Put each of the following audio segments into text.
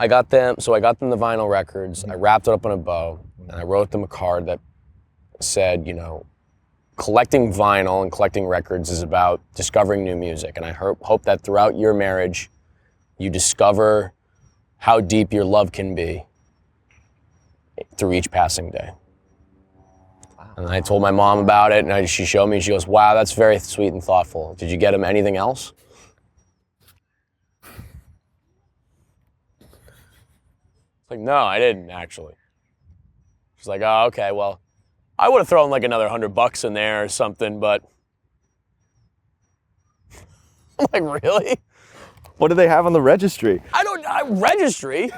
I got them the vinyl records. I wrapped it up in a bow, and I wrote them a card that said, you know, collecting vinyl and collecting records is about discovering new music. And I hope that throughout your marriage, you discover how deep your love can be through each passing day. Wow. And I told my mom about it, and she showed me, she goes, wow, that's very sweet and thoughtful. Did you get him anything else? It's like, no, I didn't, actually. She's like, oh, okay, well, I would have thrown like another $100 in there or something, but I'm like, really? What do they have on the registry? Registry?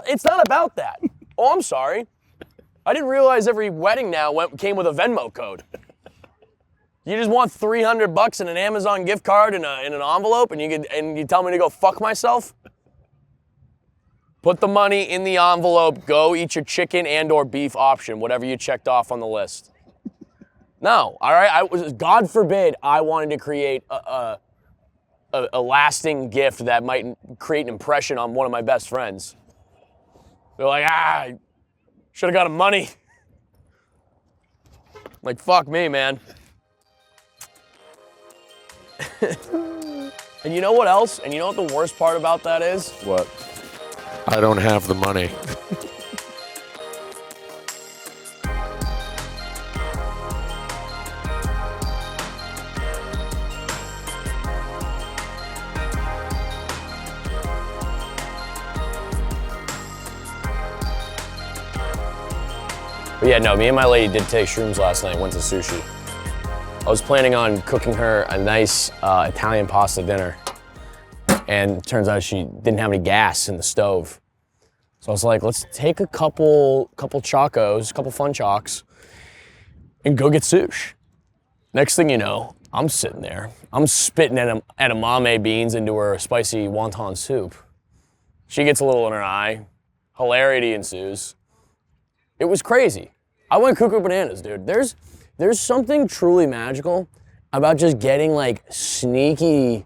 It's not about that. Oh, I'm sorry. I didn't realize every wedding now came with a Venmo code. You just want $300 in an Amazon gift card in an envelope, and you tell me to go fuck myself? Put the money in the envelope, go eat your chicken and or beef option, whatever you checked off on the list. No, all right? God forbid I wanted to create a lasting gift that might create an impression on one of my best friends. They're like, I should have got him money. Like, fuck me, man. And you know what else? And you know what the worst part about that is? What? I don't have the money. But yeah, no, me and my lady did take shrooms last night, went to sushi. I was planning on cooking her a nice Italian pasta dinner. And it turns out she didn't have any gas in the stove. So I was like, let's take a couple chocos, couple fun chocks, and go get sushi. Next thing you know, I'm sitting there. I'm spitting edamame beans into her spicy wonton soup. She gets a little in her eye. Hilarity ensues. It was crazy. I went cuckoo bananas, dude. There's something truly magical about just getting like sneaky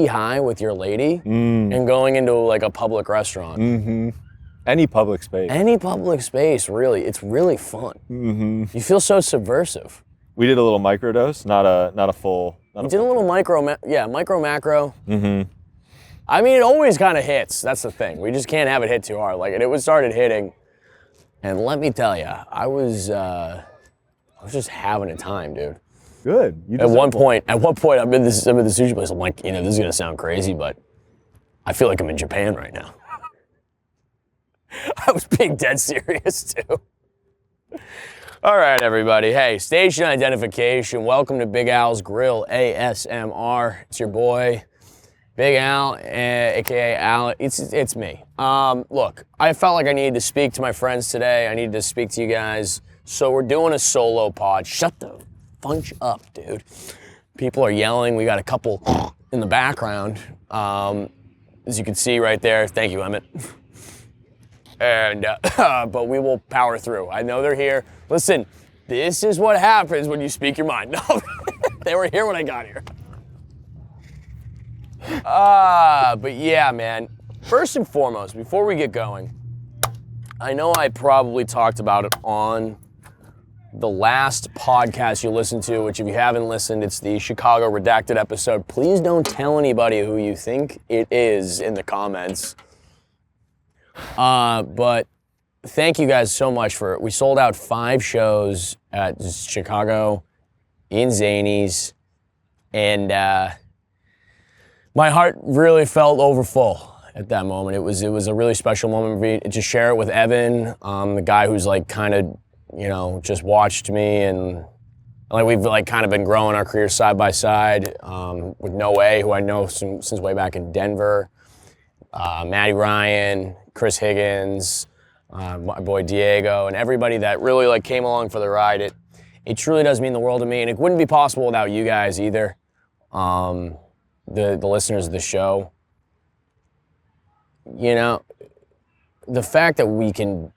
high with your lady and going into like a public restaurant. Mm-hmm. Any public space. Any public space, really. It's really fun. Mm-hmm. You feel so subversive. We did a little microdose, not a full. We did a little micro macro. Mm-hmm. I mean, it always kind of hits. That's the thing. We just can't have it hit too hard. Like, it started hitting, and let me tell you, I was just having a time, dude. Good. At one point, I'm in the sushi place. I'm like, you know, this is gonna sound crazy, but I feel like I'm in Japan right now. I was being dead serious too. All right, everybody. Hey, station identification. Welcome to Big Al's Grill ASMR. It's your boy, Big Al, aka Alec. It's me. Look, I felt like I needed to speak to my friends today. I needed to speak to you guys. So we're doing a solo pod. Shut the punch up, dude. People are yelling. We got a couple in the background. As you can see right there. Thank you, Emmett. And but we will power through. I know they're here. Listen, this is what happens when you speak your mind. No, they were here when I got here. But yeah, man. First and foremost, before we get going, I know I probably talked about it on the last podcast you listened to, which if you haven't listened, it's the Chicago Redacted episode. Please don't tell anybody who you think it is in the comments. But thank you guys so much we sold out 5 shows at Chicago in Zanies, and my heart really felt overfull at that moment. It was a really special moment for me to share it with Evan, the guy who's like kind of, you know, just watched me, and like we've like kind of been growing our careers side by side, with No Way, who I know since way back in Denver, Matty Ryan, Chris Higgins, my boy Diego, and everybody that really like came along for the ride. It truly does mean the world to me, and it wouldn't be possible without you guys either, the listeners of the show. You know, the fact that we can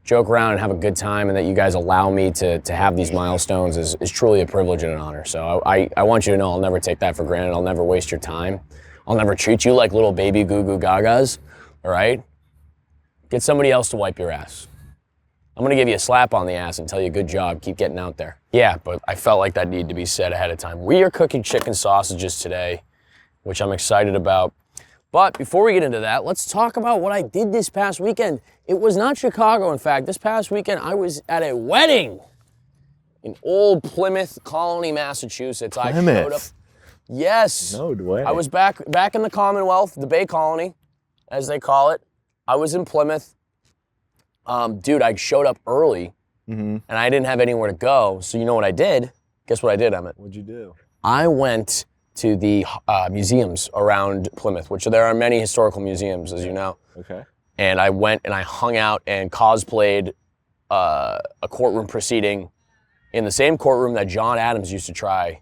joke around and have a good time, and that you guys allow me to have these milestones is truly a privilege and an honor. So I want you to know I'll never take that for granted. I'll never waste your time I'll never treat you like little baby goo goo gagas, all right? Get somebody else to wipe your ass. I'm gonna give you a slap on the ass and tell you good job, keep getting out there. Yeah, but I felt like that needed to be said ahead of time. We are cooking chicken sausages today, which I'm excited about. But before we get into that, let's talk about what I did this past weekend. It was not Chicago, in fact. This past weekend, I was at a wedding in Old Plymouth Colony, Massachusetts. I showed up. Yes. No way. I was back in the Commonwealth, the Bay Colony, as they call it. I was in Plymouth. Dude, I showed up early, and I didn't have anywhere to go. So you know what I did? Guess what I did, Emmett? What'd you do? I went to the museums around Plymouth, which there are many historical museums, as you know. Okay. And I went and I hung out and cosplayed a courtroom proceeding in the same courtroom that John Adams used to try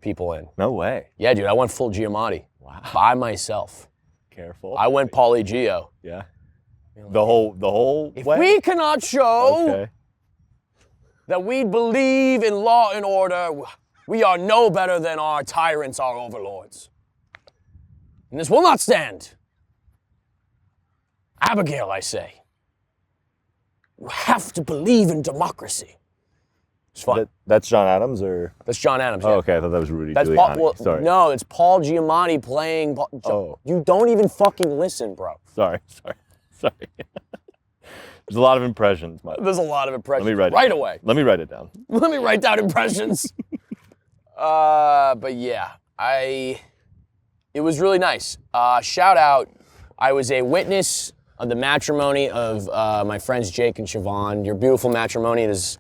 people in. No way. Yeah, dude, I went full Giamatti. Wow. By myself. Careful. I went Pauly Gio. Yeah. The whole If way? we cannot show that we believe in law and order, we are no better than our tyrants, our overlords. And this will not stand. Abigail, I say, you have to believe in democracy. It's fun. That's John Adams, or? That's John Adams. Oh, Yeah. okay. I thought that was Rudy That's Giuliani. Paul, Sorry. No, it's Paul Giamatti playing. You don't even fucking listen, bro. Sorry. There's a lot of impressions. There's a lot of impressions. Let me write right it away. Let me write it down. Let me write down impressions. But yeah, it was really nice. Shout out, I was a witness of the matrimony of my friends Jake and Siobhan. Your beautiful matrimony. It is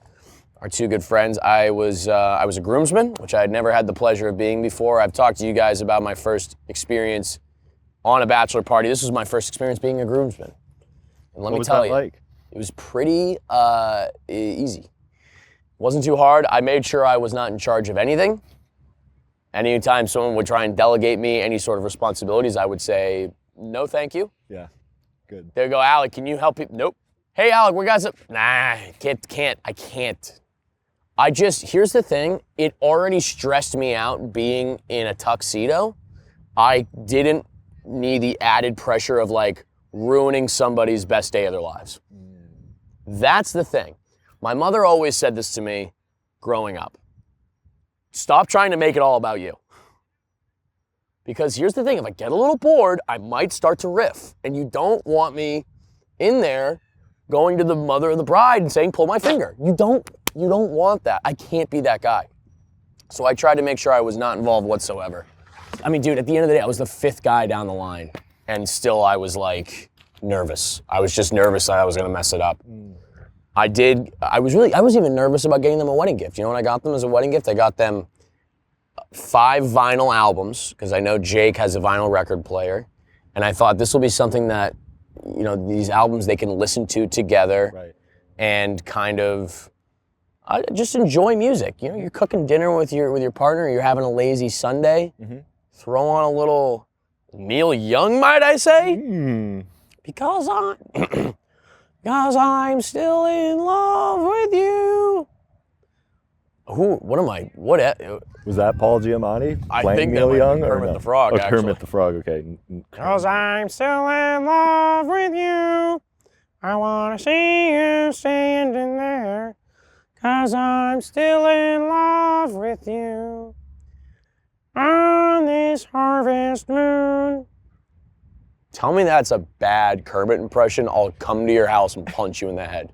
our two good friends. I was a groomsman, which I had never had the pleasure of being before. I've talked to you guys about my first experience on a bachelor party. This was my first experience being a groomsman. And let me tell you, like? It was pretty easy. Wasn't too hard. I made sure I was not in charge of anything. Anytime someone would try and delegate me any sort of responsibilities, I would say, no, thank you. Yeah, good. There you go, Alec, can you help people? Nope. Hey, Alec, we got some. Nah, I can't. Here's the thing. It already stressed me out being in a tuxedo. I didn't need the added pressure of like ruining somebody's best day of their lives. That's the thing. My mother always said this to me growing up. Stop trying to make it all about you. Because here's the thing, if I get a little bored, I might start to riff. And you don't want me in there going to the mother of the bride and saying, pull my finger. You don't want that. I can't be that guy. So I tried to make sure I was not involved whatsoever. I mean, dude, at the end of the day, I was the fifth guy down the line. And still I was like nervous. I was just nervous that I was gonna mess it up. I was even nervous about getting them a wedding gift. You know what I got them as a wedding gift? I got them 5 vinyl albums, because I know Jake has a vinyl record player. And I thought this will be something that, you know, these albums they can listen to together and kind of just enjoy music. You know, you're cooking dinner with your partner, you're having a lazy Sunday, throw on a little Neil Young, might I say? Because I'm still in love with you. Was that Paul Giamatti? I playing think that Neil might be Young, or Kermit no? the Frog, Oh, actually. Kermit the Frog, okay. Because I'm still in love with you. I want to see you standing there. Because I'm still in love with you. On this harvest moon. Tell me that's a bad Kermit impression, I'll come to your house and punch you in the head.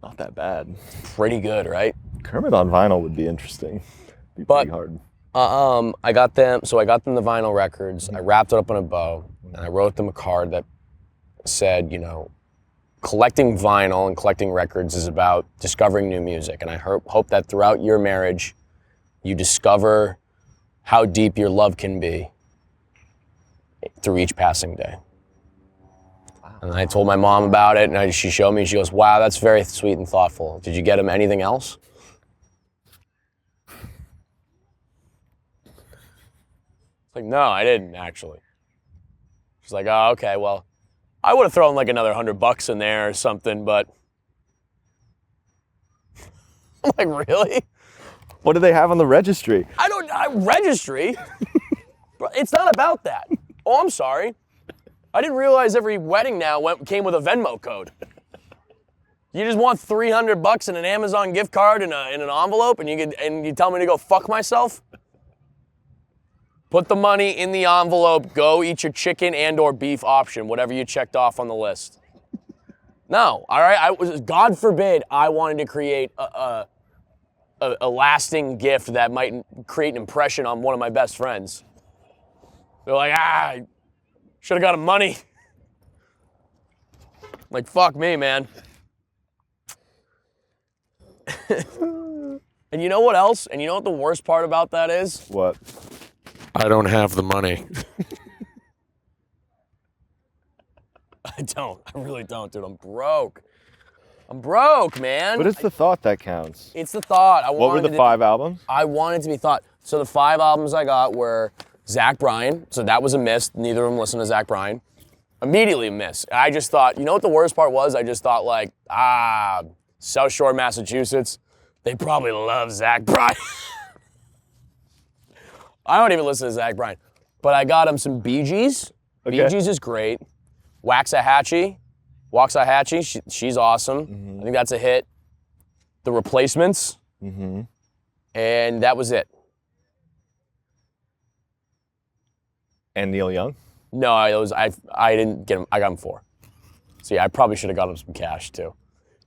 Not that bad. Pretty good, right? Kermit on vinyl would be interesting. Be pretty hard. I got them the vinyl records. I wrapped it up in a bow, and I wrote them a card that said, you know, collecting vinyl and collecting records is about discovering new music. And I hope that throughout your marriage, you discover how deep your love can be through each passing day. Wow. And I told my mom about it, and she showed me, she goes, wow, that's very sweet and thoughtful. Did you get him anything else? It's like, no, I didn't, actually. She's like, oh, okay, well, I would have thrown like another $100 in there or something, but I'm like, really? What do they have on the registry? Registry? Bro, it's not about that. Oh, I'm sorry. I didn't realize every wedding now came with a Venmo code. You just want $300 and an Amazon gift card in an envelope, and you tell me to go fuck myself? Put the money in the envelope. Go eat your chicken and/or beef option, whatever you checked off on the list. No, all right. God forbid I wanted to create a lasting gift that might create an impression on one of my best friends. They're like, should have got him money. Like, fuck me, man. And you know what else? And you know what the worst part about that is? What? I don't have the money. I don't. I really don't, dude. I'm broke. I'm broke, man. But it's the thought that counts. It's the thought. What were the 5 albums? I wanted to be thought. So the 5 albums I got were Zach Bryan. So that was a miss. Neither of them listened to Zach Bryan. Immediately a miss. I just thought, you know what the worst part was? I just thought like, South Shore, Massachusetts, they probably love Zach Bryan. I don't even listen to Zach Bryan. But I got him some Bee Gees. Okay. Bee Gees is great. Waxahachie, she's awesome. Mm-hmm. I think that's a hit. The Replacements. Mm-hmm. And that was it. And Neil Young? No, I didn't get him. I got him 4. So yeah, I probably should have got him some cash too.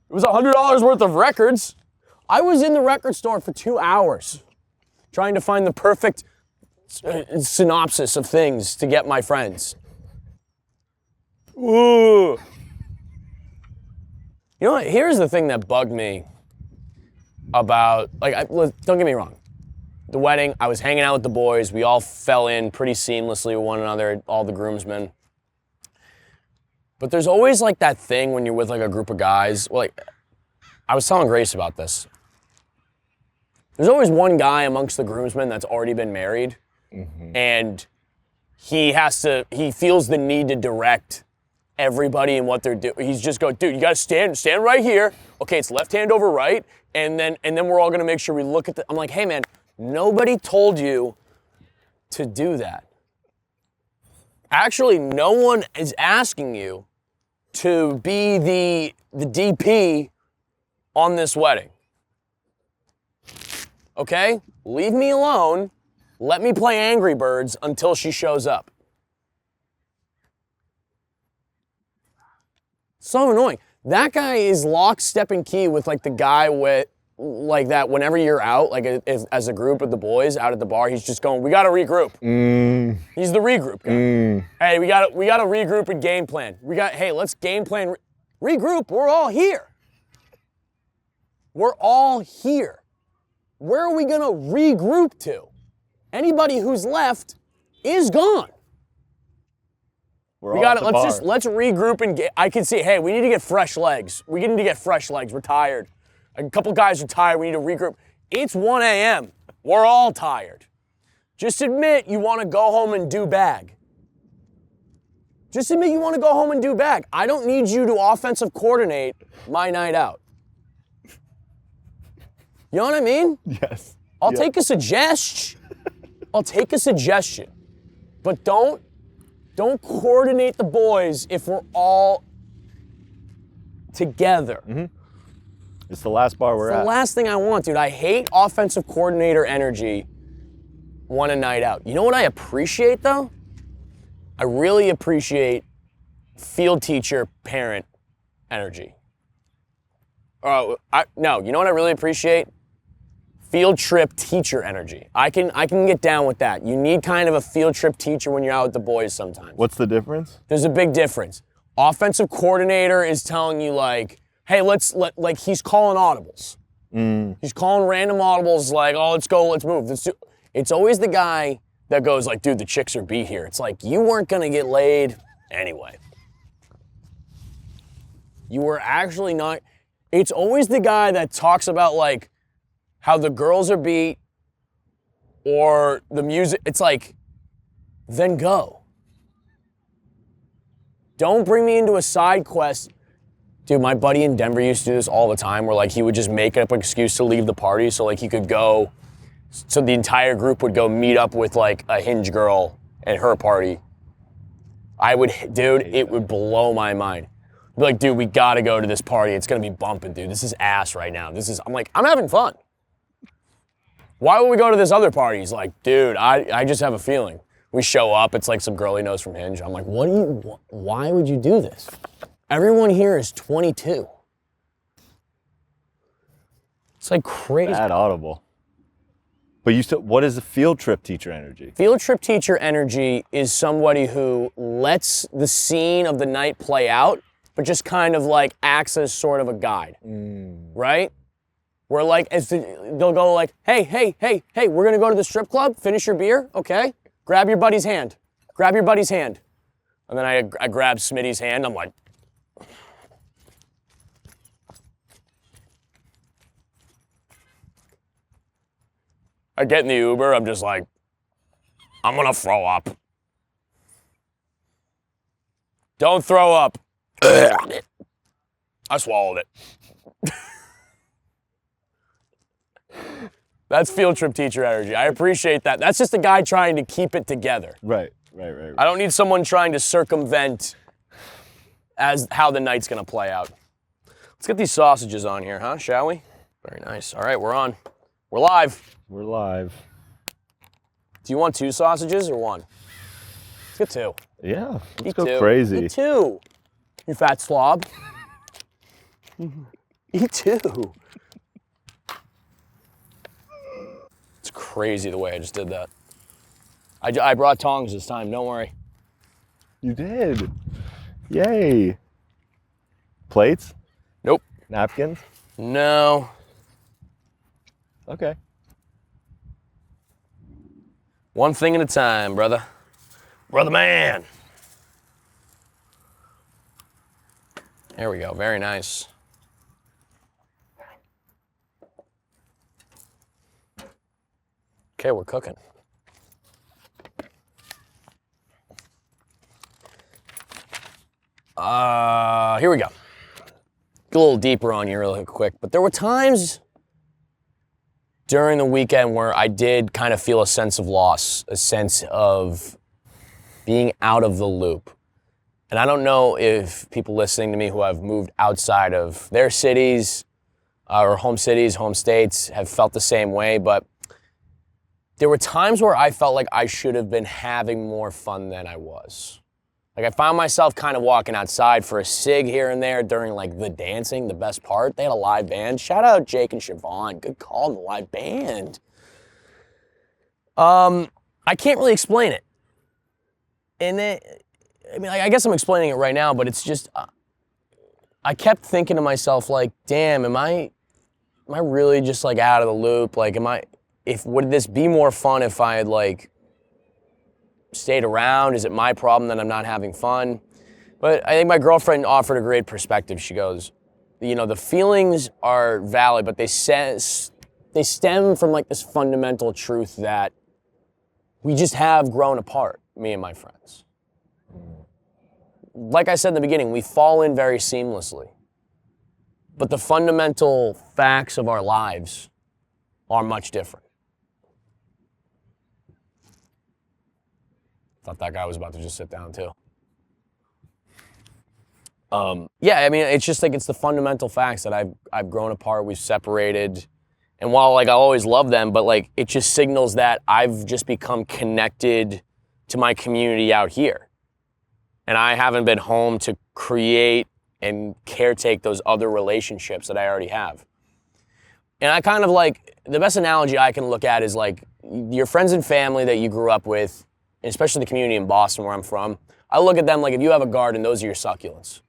It was $100 worth of records. I was in the record store for 2 hours trying to find the perfect synopsis of things to get my friends. Ooh. You know what? Here's the thing that bugged me about, don't get me wrong. The wedding, I was hanging out with the boys. We all fell in pretty seamlessly with one another, all the groomsmen. But there's always like that thing when you're with like a group of guys. Well, like, I was telling Grace about this. There's always one guy amongst the groomsmen that's already been married. Mm-hmm. And he feels the need to direct everybody and what they're doing. He's just going, dude, you gotta stand right here. Okay, it's left hand over right. And then we're all gonna make sure we look at I'm like, hey man, nobody told you to do that. Actually, no one is asking you to be the DP on this wedding. Okay? Leave me alone. Let me play Angry Birds until she shows up. So annoying. That guy is lockstep and key with like the guy with like that whenever you're out, like as a group of the boys out at the bar, he's just going, we gotta regroup. He's the regroup guy. Hey, we gotta regroup and game plan. Hey, let's game plan, regroup, we're all here. We're all here. Where are we gonna regroup to? Anybody who's left is gone. Let's regroup and I can see, hey, we need to get fresh legs. We need to get fresh legs, we're tired. A couple guys are tired, we need to regroup. It's 1 a.m., we're all tired. Just admit you wanna go home and do bag. Just admit you wanna go home and do bag. I don't need you to offensive coordinate my night out. You know what I mean? Yes. I'll take a suggestion. But don't coordinate the boys if we're all together. Mm-hmm. It's the last bar we're at. It's the last thing I want, dude. I hate offensive coordinator energy one a night out. You know what I appreciate, though? I really appreciate field teacher parent energy. You know what I really appreciate? Field trip teacher energy. I can get down with that. You need kind of a field trip teacher when you're out with the boys sometimes. What's the difference? There's a big difference. Offensive coordinator is telling you like, hey, he's calling audibles. He's calling random audibles like, oh, let's go, let's move. It's always the guy that goes like, dude, the chicks are beat here. It's like, you weren't gonna get laid anyway. You were actually not. It's always the guy that talks about like, how the girls are beat or the music. It's like, then go. Don't bring me into a side quest. Dude, my buddy in Denver used to do this all the time where like he would just make up an excuse to leave the party so like he could go, so the entire group would go meet up with like a Hinge girl at her party Dude, it would blow my mind. Be like, dude, we gotta go to this party. It's gonna be bumping, dude. This is ass right now. I'm like, I'm having fun. Why would we go to this other party? He's like, dude, I just have a feeling. We show up, it's like some girl he knows from Hinge. I'm like, why would you do this? Everyone here is 22. It's like crazy. Bad audible. But what is the field trip teacher energy? Field trip teacher energy is somebody who lets the scene of the night play out, but just kind of like acts as sort of a guide, right? Where like, they'll go like, hey, we're gonna go to the strip club, finish your beer, okay? Grab your buddy's hand. And then I grab Smitty's hand, I'm like, I get in the Uber, I'm just like, I'm gonna throw up. Don't throw up. I swallowed it. That's field trip teacher energy. I appreciate that. That's just a guy trying to keep it together. Right. I don't need someone trying to circumvent as how the night's gonna play out. Let's get these sausages on here, huh? Shall we? Very nice. All right, we're on. We're live. We're live. Do you want 2 sausages or 1? Let's get 2. Yeah, let's Eat go 2. crazy. Eat 2. You fat slob. Eat 2. It's crazy the way I just did that. I brought tongs this time, don't worry. You did. Yay. Plates? Nope. Napkins? No. Okay. One thing at a time, brother. Brother man. There we go, very nice. Okay, we're cooking. Here we go. Get a little deeper on you really quick, but there were times during the weekend where I did kind of feel a sense of loss, a sense of being out of the loop. And I don't know if people listening to me who have moved outside of their cities or home cities, home states have felt the same way, but there were times where I felt like I should have been having more fun than I was. Like I found myself kind of walking outside for a cig here and there during like the dancing, the best part. They had a live band. Shout out Jake and Siobhan. Good call on the live band. I can't really explain it. And I guess I'm explaining it right now, but it's just, I kept thinking to myself like, damn, am I really just like out of the loop? Like, would this be more fun if I had like stayed around? Is it my problem that I'm not having fun? But I think my girlfriend offered a great perspective. She goes, the feelings are valid, but they stem from like this fundamental truth that we just have grown apart, me and my friends. Like I said in the beginning, we fall in very seamlessly. But the fundamental facts of our lives are much different. Thought that guy was about to just sit down too. It's just like it's the fundamental facts that I've grown apart, we've separated. And while like I always love them, but like it just signals that I've just become connected to my community out here. And I haven't been home to create and caretake those other relationships that I already have. And I kind of like, the best analogy I can look at is like your friends and family that you grew up with, especially the community in Boston where I'm from. I look at them like if you have a garden, those are your succulents.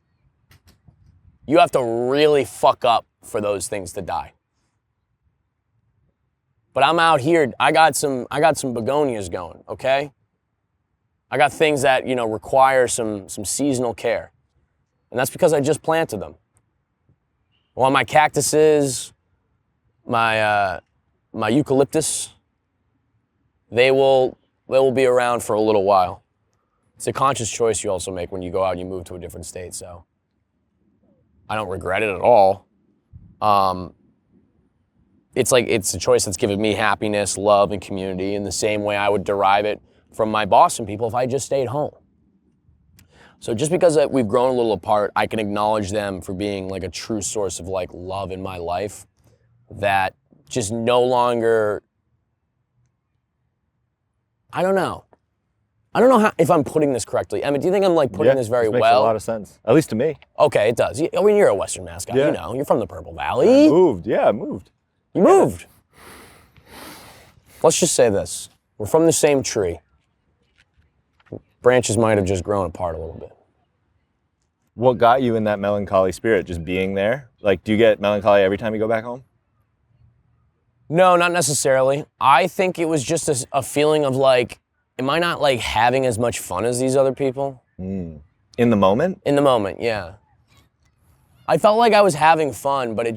You have to really fuck up for those things to die. But I'm out here, I got some begonias going, okay? I got things that, require some seasonal care. And that's because I just planted them. Well, my cactuses, my eucalyptus, they will be around for a little while. It's a conscious choice you also make when you go out and you move to a different state, so I don't regret it at all. It's a choice that's given me happiness, love, and community in the same way I would derive it from my Boston people if I just stayed home. So just because we've grown a little apart, I can acknowledge them for being like a true source of like love in my life that just no longer, I don't know how, if I'm putting this correctly. I mean, do you think I'm like putting this very makes well? Makes a lot of sense, at least to me. Okay, it does. I mean, you're a Western Mass guy, Yeah. you know, you're from the Purple Valley. I moved. You moved. Let's just say this. We're from the same tree. Branches might have just grown apart a little bit. What got you in that melancholy spirit? Just being there? Like, do you get melancholy every time you go back home? No, not necessarily. I think it was just a feeling of like, am I not like having as much fun as these other people? In the moment? In the moment, yeah. I felt like I was having fun, but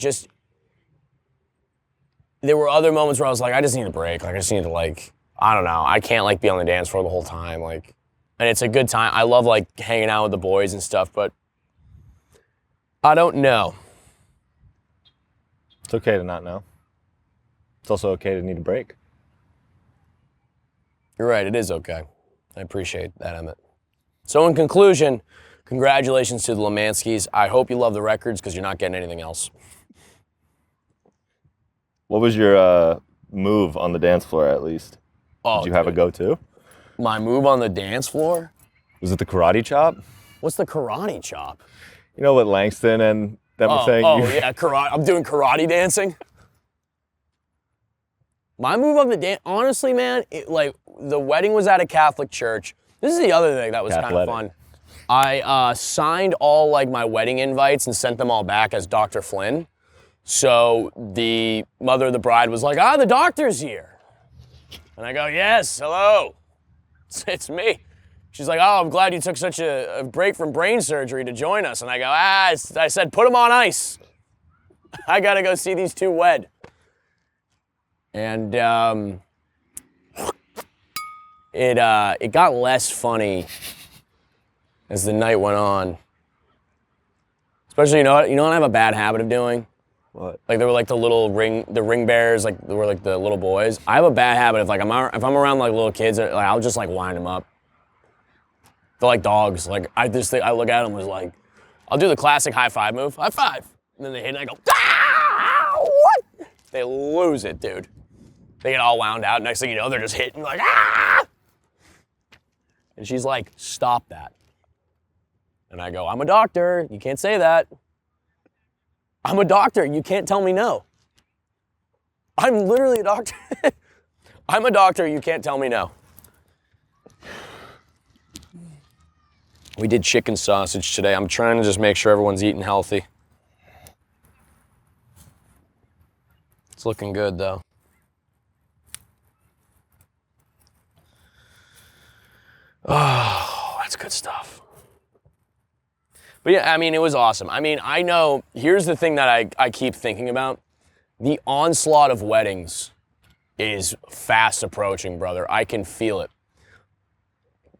there were other moments where I was like, I just need a break. Like, I just need to like, I don't know. I can't like be on the dance floor the whole time. Like, and it's a good time. I love like hanging out with the boys and stuff, but I don't know. It's okay to not know. It's also okay to need a break. You're right, it is okay. I appreciate that, Emmett. So in conclusion, congratulations to the Lemanskis. I hope you love the records because you're not getting anything else. What was your move on the dance floor, at least? Oh, did you have a go-to? My move on the dance floor? Was it the karate chop? What's the karate chop? You know what Langston and them were saying? Yeah, karate. I'm doing karate dancing. My move on the dance, honestly, man, like the wedding was at a Catholic church. This is the other thing that was kind of fun. I signed all like my wedding invites and sent them all back as Dr. Flynn. So the mother of the bride was like, the doctor's here. And I go, yes, hello, it's me. She's like, I'm glad you took such a break from brain surgery to join us. And I go, I said, put them on ice. I gotta go see these two wed. And it got less funny as the night went on. Especially, you know what I have a bad habit of doing? What? Like, they were like the ring bears, like they were like the little boys. I have a bad habit of like, if I'm around like little kids, like, I'll just like wind them up. They're like dogs. Like, I look at them as like, I'll do the classic high five move, high five. And then they hit and I go, what? They lose it, dude. They get all wound out. Next thing you know, they're just hitting like, ah! And she's like, stop that. And I go, I'm a doctor. You can't say that. I'm a doctor. You can't tell me no. I'm literally a doctor. I'm a doctor. You can't tell me no. We did chicken sausage today. I'm trying to just make sure everyone's eating healthy. It's looking good, though. Oh, that's good stuff. But yeah, I mean, it was awesome. I mean, I know, here's the thing that I keep thinking about. The onslaught of weddings is fast approaching, brother. I can feel it.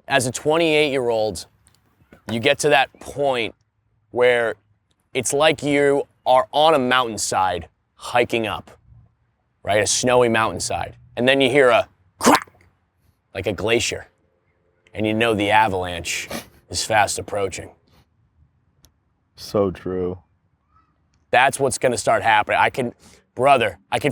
As a 28-year-old, you get to that point where it's like you are on a mountainside hiking up, right? A snowy mountainside. And then you hear a crack, like a glacier. And you know the avalanche is fast approaching. So true. That's what's gonna start happening. I can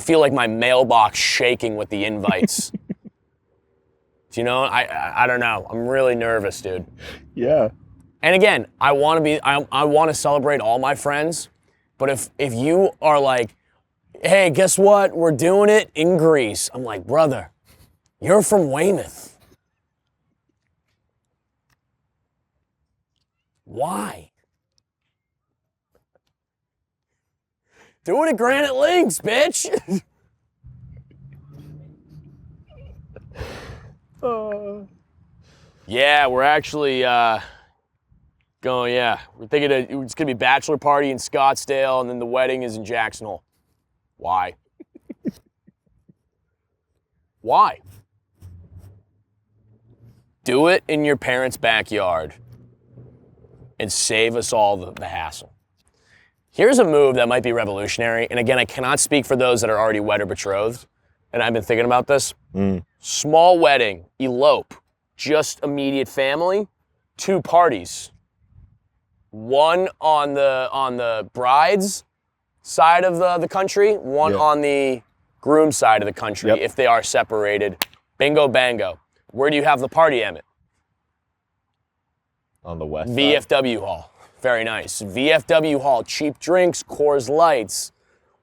feel like my mailbox shaking with the invites. Do you know? I don't know. I'm really nervous, dude. Yeah. And again, I want to celebrate all my friends, but if you are like, hey, guess what? We're doing it in Greece. I'm like, brother, you're from Weymouth. Why? Do it at Granite Links, bitch. Yeah, we're actually going, yeah. We're thinking it's going to be bachelor party in Scottsdale, and then the wedding is in Jackson Hole. Why? Why? Do it in your parents' backyard and save us all the hassle. Here's a move that might be revolutionary, and again, I cannot speak for those that are already wed or betrothed, and I've been thinking about this. Small wedding, elope, just immediate family, 2 parties one on the bride's side of the country, one on the groom's side of the country, if they are separated. Bingo bango. Where do you have the party, Emmett? On the west side. VFW Hall. Very nice. VFW Hall, cheap drinks, Coors Lights,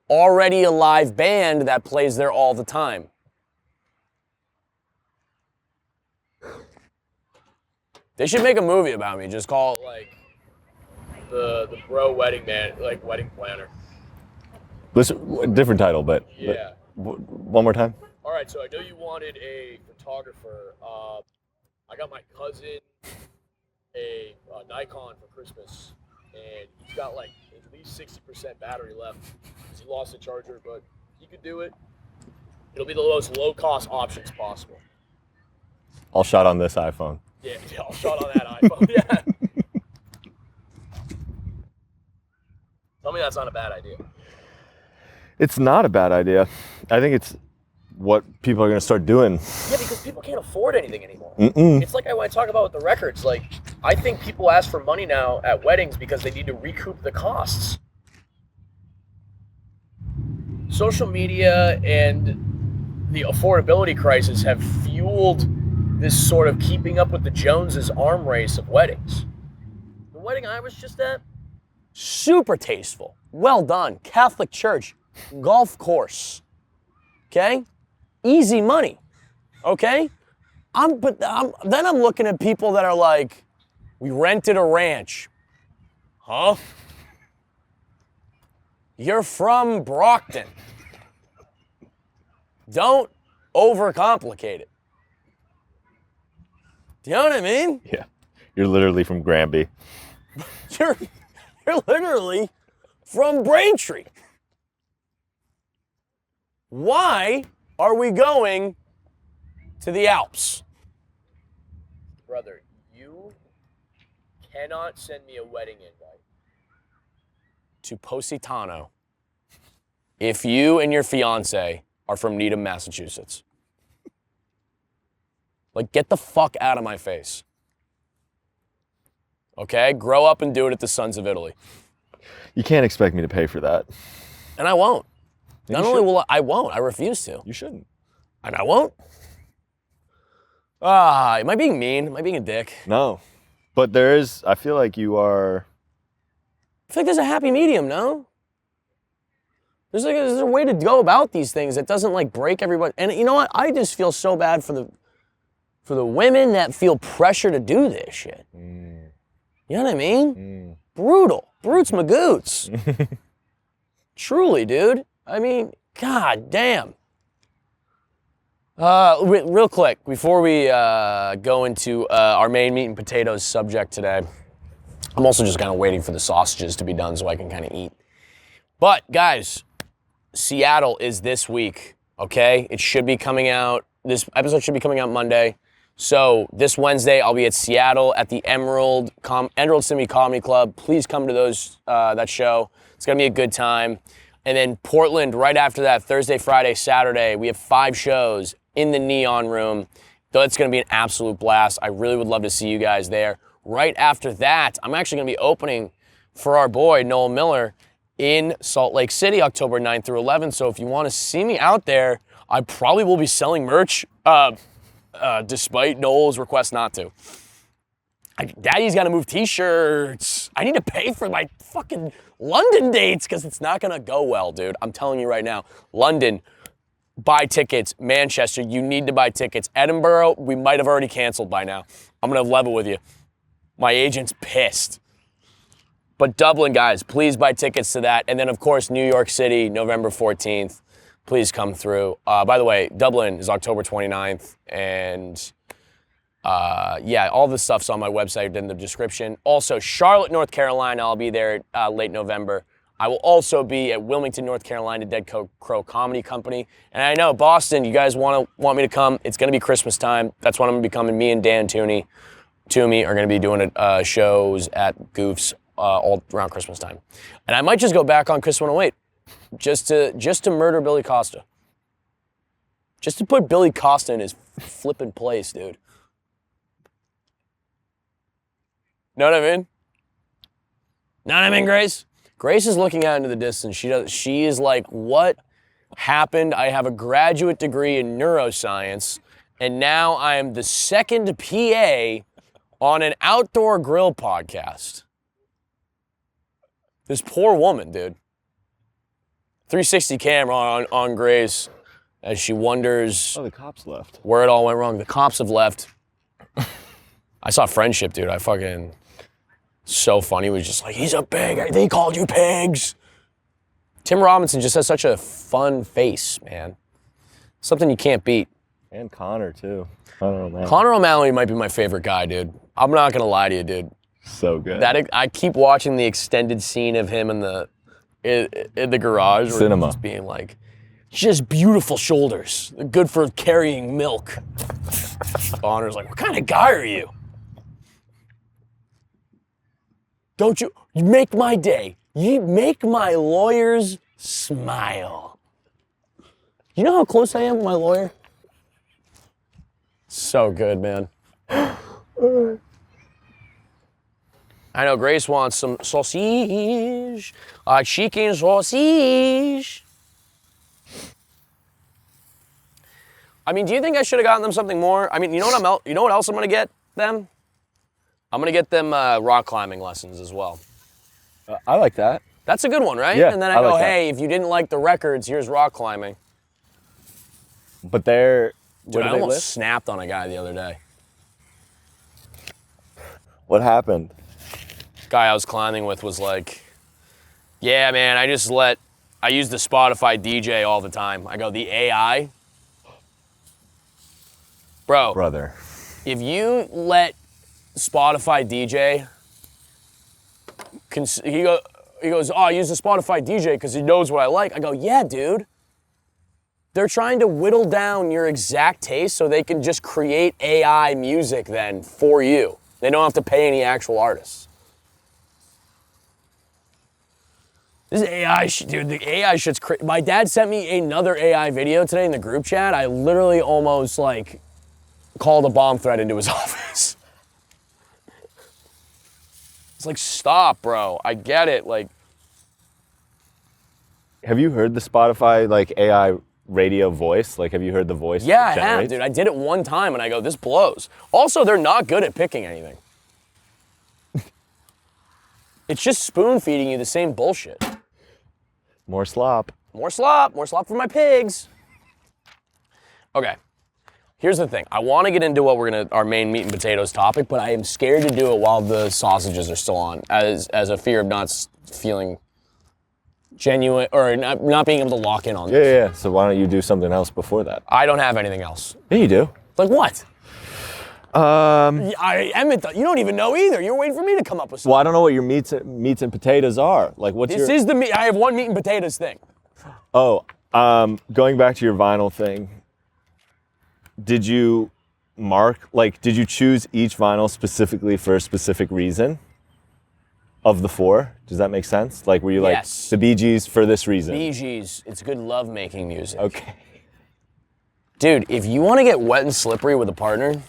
already a live band that plays there all the time. They should make a movie about me. Just call it like the bro wedding man, like wedding planner. Listen, different title, but Yeah. One more time. All right, so I know you wanted a photographer. I got my cousin a Nikon for Christmas, and he's got like at least 60% battery left because he lost the charger, but he could do it. It'll be the most low-cost options possible. All shot on this iPhone. Yeah, all shot on that iPhone. Yeah. Tell me that's not a bad idea. It's not a bad idea. I think it's what people are going to start doing. Yeah, because people can't afford anything anymore. It's like I talk about with the records. Like, I think people ask for money now at weddings because they need to recoup the costs. Social media and the affordability crisis have fueled this sort of keeping up with the Joneses arm race of weddings. The wedding I was just at, super tasteful, well done, Catholic church, golf course, okay? Easy money, okay? Then I'm looking at people that are like, we rented a ranch. Huh? You're from Brockton. Don't overcomplicate it. Do you know what I mean? Yeah. You're literally from Granby. You're literally from Braintree. Why are we going to the Alps? Brother, you cannot send me a wedding invite to Positano if you and your fiance are from Needham, Massachusetts. Like, get the fuck out of my face. Okay? Grow up and do it at the Sons of Italy. You can't expect me to pay for that. And I won't. You Not only will I won't, I refuse to. You shouldn't. And I won't. Am I being mean? Am I being a dick? No. But there is, I feel like you are. I feel like there's a happy medium, no? There's a way to go about these things that doesn't like break everybody. And you know what? I just feel so bad for the women that feel pressure to do this shit. You know what I mean? Brutal. Brutes magoots. Truly, dude. I mean, god damn. Real quick, before we go into our main meat and potatoes subject today, I'm also just kind of waiting for the sausages to be done so I can kind of eat. But, guys, Seattle is this week, okay? It should be coming out, this episode should be coming out Monday. So this Wednesday, I'll be at Seattle at the Emerald City Comedy Club. Please come to that show. It's going to be a good time. And then Portland, right after that, Thursday, Friday, Saturday, we have 5 shows in the Neon Room. That's going to be an absolute blast. I really would love to see you guys there. Right after that, I'm actually going to be opening for our boy, Noel Miller, in Salt Lake City, October 9th through 11th. So if you want to see me out there, I probably will be selling merch, despite Noel's request not to. Daddy's got to move t-shirts. I need to pay for my fucking London dates because it's not going to go well, dude. I'm telling you right now. London, buy tickets. Manchester, you need to buy tickets. Edinburgh, we might have already canceled by now. I'm going to level with you. My agent's pissed. But Dublin, guys, please buy tickets to that. And then, of course, New York City, November 14th. Please come through. By the way, Dublin is October 29th. And, yeah, all this stuff's on my website in the description. Also, Charlotte, North Carolina, I'll be there late November. I will also be at Wilmington, North Carolina, Dead Crow Comedy Company. And I know, Boston, you guys want me to come. It's going to be Christmas time. That's when I'm going to be coming. Me and Dan Toomey are going to be doing shows at Goofs all around Christmas time. And I might just go back on Chris 108 just to murder Billy Costa. Just to put Billy Costa in his flippin' place, dude. Know what I mean? Know what I mean, Grace? Grace is looking out into the distance. She is like, what happened? I have a graduate degree in neuroscience, and now I am the second PA on an outdoor grill podcast. This poor woman, dude. 360 camera on Grace as she wonders. Oh, the cops left. Where it all went wrong. The cops have left. I saw Friendship, dude. So funny. He was just like, he's a pig. They called you pigs. Tim Robinson just has such a fun face, man. Something you can't beat. And Connor, too. Connor O'Malley. Connor O'Malley might be my favorite guy, dude. I'm not going to lie to you, dude. So good. I keep watching the extended scene of him in the garage. Where Cinema. he's just being like, just beautiful shoulders. They're good for carrying milk. Connor's like, what kind of guy are you? Don't you make my day. You make my lawyers smile. You know how close I am with my lawyer? So good, man. I know Grace wants some sausage. Chicken sausage. I mean, do you think I should have gotten them something more? I mean, you know what else I'm gonna get them? I'm gonna get them rock climbing lessons as well. I like that. That's a good one, right? Yeah, And then I I go, like that. hey, if you didn't like the records, here's rock climbing. But they're... Dude, where I do they almost live? snapped on a guy the other day. What happened? Guy I was climbing with was like, yeah, man, I use the Spotify DJ all the time. I go, the AI? Bro, Brother. if you let Spotify DJ, he goes, oh, I use the Spotify DJ because he knows what I like. I go, yeah, dude. They're trying to whittle down your exact taste so they can just create AI music then for you. They don't have to pay any actual artists. This AI shit, dude, the AI shit's crazy. My dad sent me another AI video today in the group chat. I literally almost like called a bomb threat into his office. It's like, stop, bro. I get it. Like, Have you heard the Spotify like AI radio voice? Like, have you heard the voice? yeah, it I have, generates? dude. I did it one time and I go, this blows. Also, they're not good at picking anything. It's just spoon feeding you the same bullshit. More slop. More slop for my pigs. Okay, here's the thing. I want to get into our main meat and potatoes topic, but I am scared to do it while the sausages are still on, as a fear of not feeling genuine or not being able to lock in on this. Yeah. So why don't you do something else before that? I don't have anything else. Yeah, you do. Like what? Emmett, you don't even know either. You're waiting for me to come up with something. Well, I don't know what your meats and potatoes are. Like, what's This is the meat. I have one meat and potatoes thing. Oh, going back to your vinyl thing. Did you did you choose each vinyl specifically for a specific reason? Of the four? Does that make sense? Like, were you like, Yes. the Bee Gees for this reason? Bee Gees, it's good love-making music. Okay. Dude, if you want to get wet and slippery with a partner,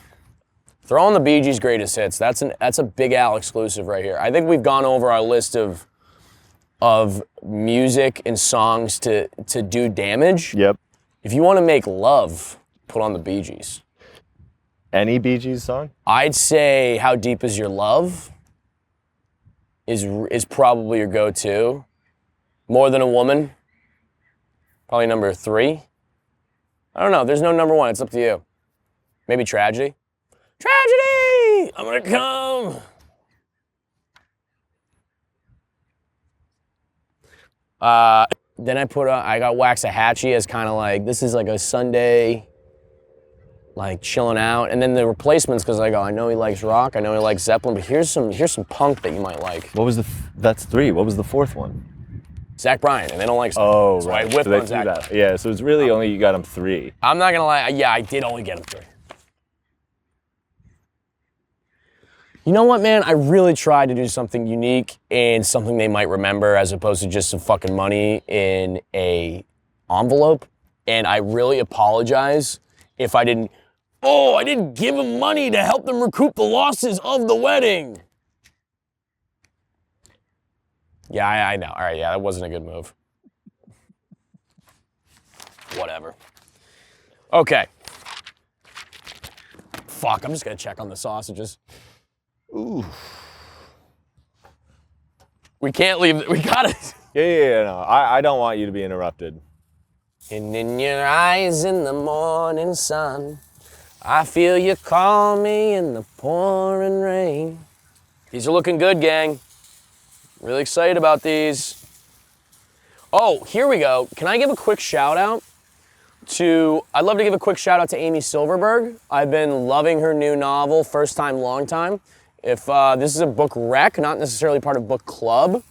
throw on the Bee Gees' greatest hits. That's a Big Al exclusive right here. I think we've gone over our list of music and songs to do damage. Yep. If you want to make love, put on the Bee Gees. Any Bee Gees song? I'd say How Deep Is Your Love is probably your go-to. More Than a Woman, probably number 3. I don't know, there's no number 1, it's up to you. Maybe Tragedy. Tragedy! I'm gonna come! Then I got Waxahachie as kind of like, this is like a Sunday, like chilling out. And then the replacements, because I go, I know he likes rock, I know he likes Zeppelin, but here's some punk that you might like. What was that's 3. What was the 4th one? Zach Bryan, and they don't like Zach. Oh, so right. I whipped So they on threw Zach. that. Yeah, so it's really only you got them 3. I'm not gonna lie, yeah, I did only get him 3. You know what, man? I really tried to do something unique and something they might remember as opposed to just some fucking money in a envelope. And I really apologize if I didn't give them money to help them recoup the losses of the wedding. Yeah, I know. All right, yeah, that wasn't a good move. Whatever. Okay. Fuck, I'm just gonna check on the sausages. Ooh. We can't leave, we gotta. Yeah, no. I don't want you to be interrupted. And in your eyes in the morning sun, I feel you call me in the pouring rain. These are looking good, gang. Really excited about these. Oh, here we go. Can I give a quick shout out I'd love to give a quick shout out to Amy Silverberg. I've been loving her new novel, First Time, Long Time. If this is a book rec, not necessarily part of book club,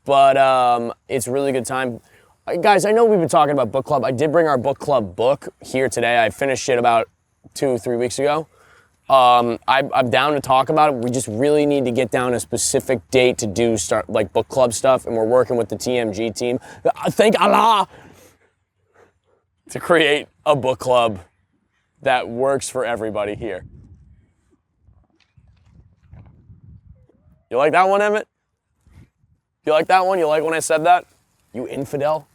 but it's a really good time. Guys, I know we've been talking about book club. I did bring our book club book here today. I finished it about 2-3 weeks ago. I'm down to talk about it. We just really need to get down a specific date to start like book club stuff, and we're working with the TMG team. Thank Allah to create a book club that works for everybody here. You like that one, Emmett? You like that one? You like when I said that? You infidel?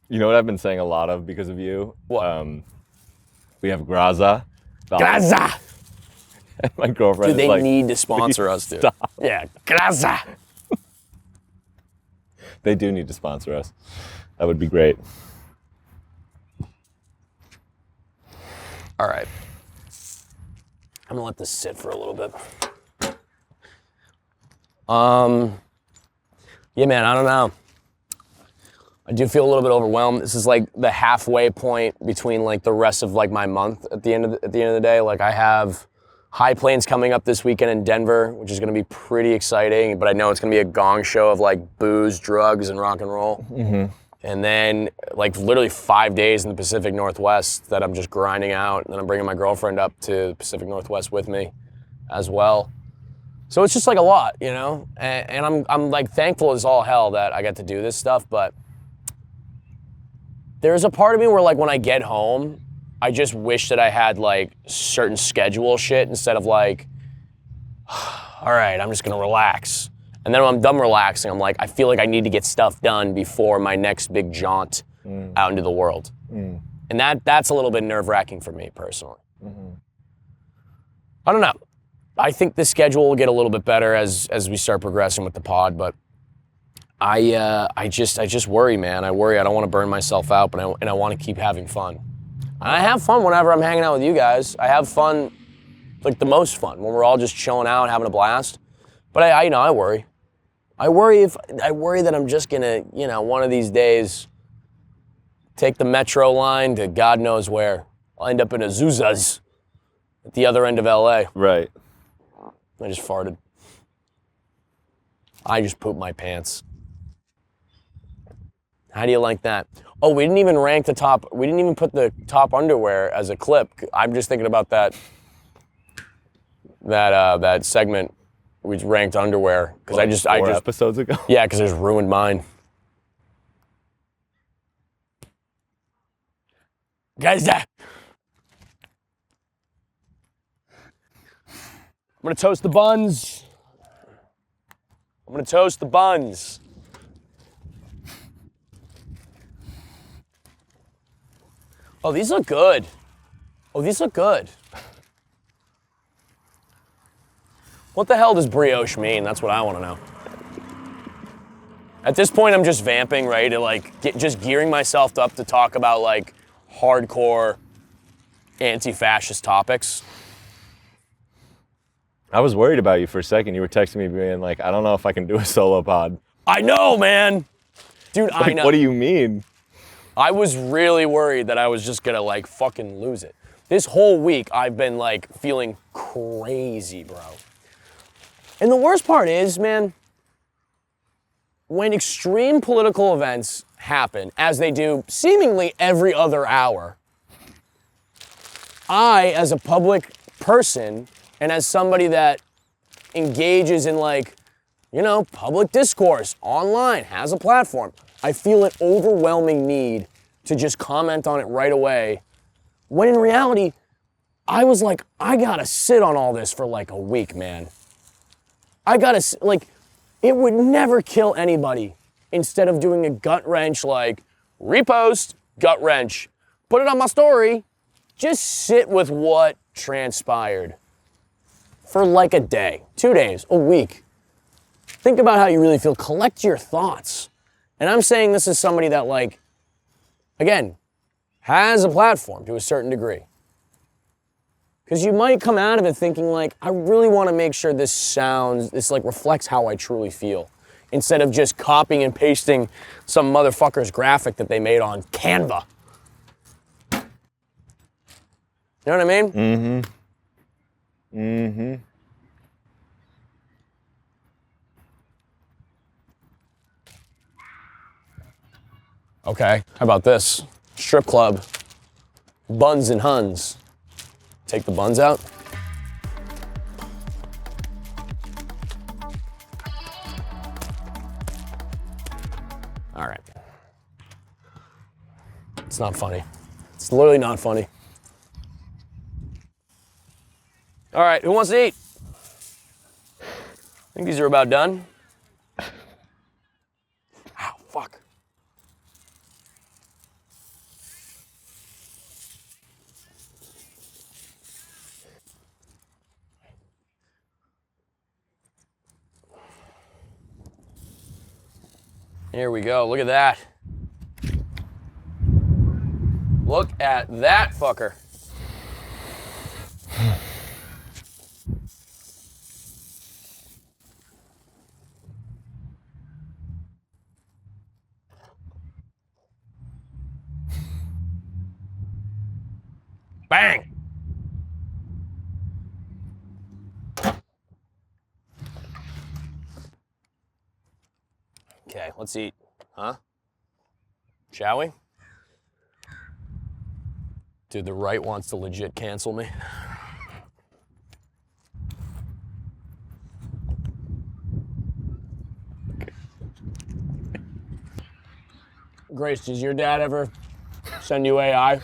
You know what I've been saying a lot of because of you? What? We have Graza. Graza! And my girlfriend Dude, is they like, need to sponsor us, dude. stop. Yeah, Graza! They do need to sponsor us. That would be great. All right. I'm gonna let this sit for a little bit. Yeah, man, I don't know. I do feel a little bit overwhelmed. This is like the halfway point between like the rest of like my month at the end of the day. Like I have High Plains coming up this weekend in Denver, which is gonna be pretty exciting, but I know it's gonna be a gong show of like booze, drugs, and rock and roll. Mm-hmm. And then like literally 5 days in the Pacific Northwest that I'm just grinding out, and then I'm bringing my girlfriend up to the Pacific Northwest with me as well. So it's just like a lot, you know? And I'm like thankful as all hell that I get to do this stuff, but there's a part of me where like when I get home, I just wish that I had like certain schedule shit instead of like, all right, I'm just gonna relax. And then when I'm done relaxing, I'm like, I feel like I need to get stuff done before my next big jaunt out into the world. Mm. And that's a little bit nerve-wracking for me personally. Mm-hmm. I don't know. I think the schedule will get a little bit better as we start progressing with the pod, but I just worry, man. I worry. I don't want to burn myself out, but I want to keep having fun. And I have fun whenever I'm hanging out with you guys. I have fun, like the most fun, when we're all just chilling out, having a blast. But I worry. I worry that I'm just gonna, one of these days, take the metro line to God knows where. I'll end up in Azusa's at the other end of LA. Right. I just farted. I just pooped my pants. How do you like that? Oh, we didn't even rank the top. We didn't even put the top underwear as a clip. I'm just thinking about that segment. We ranked underwear because I just 4 episodes ago. Yeah, because I just ruined mine. Guys, I'm gonna toast the buns. Oh, these look good. What the hell does brioche mean? That's what I want to know. At this point, I'm just vamping, ready to like just gearing myself up to talk about like hardcore anti-fascist topics. I was worried about you for a second. You were texting me being like, I don't know if I can do a solo pod. I know, man. Dude, I know. What do you mean? I was really worried that I was just gonna like fucking lose it. This whole week, I've been like feeling crazy, bro. And the worst part is, man, when extreme political events happen, as they do seemingly every other hour, I, as a public person, and as somebody that engages in like, public discourse online, has a platform, I feel an overwhelming need to just comment on it right away, when in reality, I was like, I gotta sit on all this for like a week, man. It would never kill anybody instead of doing a gut wrench like, repost, gut wrench, put it on my story. Just sit with what transpired for like a day, 2 days, a week. Think about how you really feel. Collect your thoughts. And I'm saying this is somebody that, like, again, has a platform to a certain degree. Because you might come out of it thinking, like, I really want to make sure this like reflects how I truly feel. Instead of just copying and pasting some motherfucker's graphic that they made on Canva. You know what I mean? Mm-hmm. Mm-hmm. Okay, how about this? Strip club, buns and huns. Take the buns out. All right. It's not funny. It's literally not funny. All right, who wants to eat? I think these are about done. Ow, fuck. Here we go, look at that. Look at that fucker. Bang! Okay, let's eat. Huh? Shall we? Dude, the right wants to legit cancel me. Grace, does your dad ever send you AI? Yeah,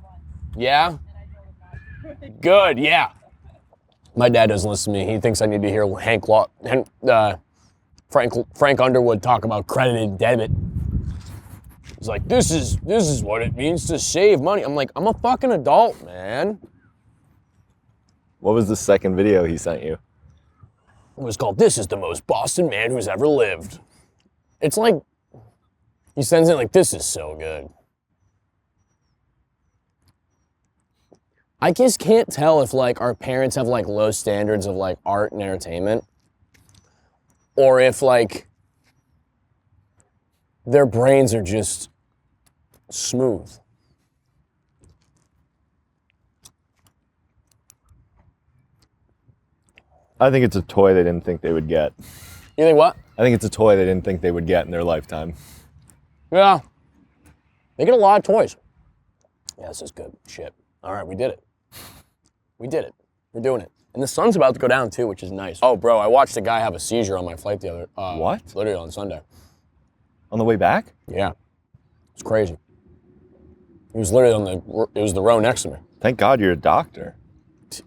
once. Yeah? And I told him not. Good, yeah. My dad doesn't listen to me. He thinks I need to hear Frank Underwood talk about credited debit. He's like, this is what it means to save money. I'm like, I'm a fucking adult, man. What was the second video he sent you? It was called, This is the Most Boston Man Who's Ever Lived. It's like, he sends it like, this is so good. I just can't tell if like our parents have like low standards of like art and entertainment, or if like their brains are just smooth. I think it's a toy they didn't think they would get. You think what? I think it's a toy they didn't think they would get in their lifetime. Yeah. They get a lot of toys. Yeah, this is good shit. All right, we did it. We did it. We're doing it. And the sun's about to go down too, which is nice. Oh, bro, I watched a guy have a seizure on my flight the other. What? Literally on Sunday. On the way back? Yeah. It's crazy. He was literally it was the row next to me. Thank God you're a doctor.